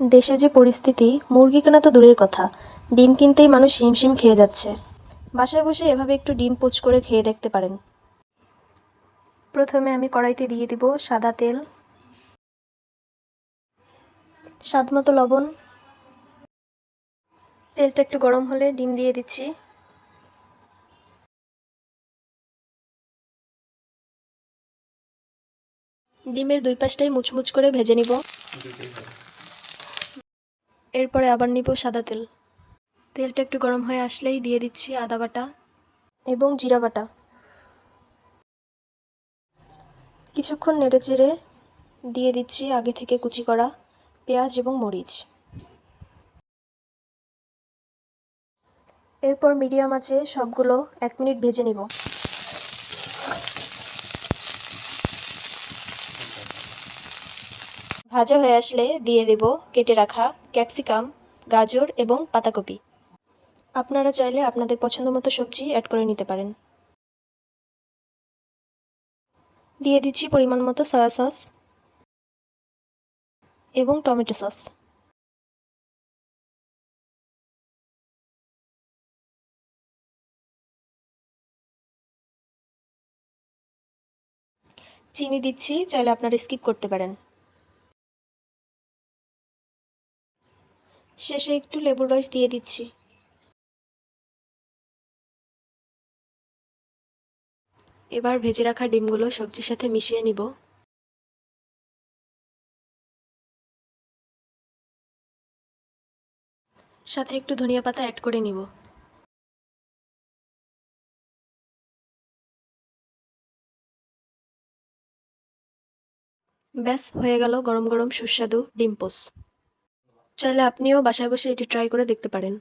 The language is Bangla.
দেশে যে পরিস্থিতি, মুরগি কেনা তো দূরের কথা, ডিম কিনতেই মানুষ হিমশিম খেয়ে যাচ্ছে। বাসায় বসে এভাবে একটু ডিম পোচ করে খেয়ে দেখতে পারেন। প্রথমে আমি কড়াইতে দিয়ে দিব সাদা তেল, স্বাদমতো লবণ। তেলটা একটু গরম হলে ডিম দিয়ে দিচ্ছি। ডিমের দুই পাশটাই মুচমুচ করে ভেজে নিব। এরপরে আবার নিব সাদা তেল। তেলটা একটু গরম হয়ে আসলেই দিয়ে দিচ্ছি আদা বাটা এবং জিরা বাটা। কিছুক্ষণ নেড়েচেড়ে দিয়ে দিচ্ছি আগে থেকে কুচি করা পেঁয়াজ এবং মরিচ। এরপর মিডিয়াম আঁচে সবগুলো 1 মিনিট ভেজে নিব। ভাজা হয়ে আসলে দিয়ে দেব কেটে রাখা ক্যাপসিকাম, গাজর এবং পাতাকপি। আপনারা চাইলে আপনাদের পছন্দ মতো সবজি অ্যাড করে নিতে পারেন। দিয়ে দিচ্ছি পরিমাণ মতো সয়া সস এবং টমেটো সস। চিনি দিচ্ছি, চাইলে আপনারা স্কিপ করতে পারেন। শেষে একটু লেবুর রস দিয়ে দিচ্ছি। এবার ভেজে রাখা ডিমগুলো সবজির সাথে মিশিয়ে নিব। সাথে একটু ধনিয়া পাতা অ্যাড করে নিব। ব্যাস হয়ে গেল গরম গরম সুস্বাদু ডিম পোচ। চাইলে আপনিও বাসায় বসে এটি ট্রাই করে দেখতে পারেন।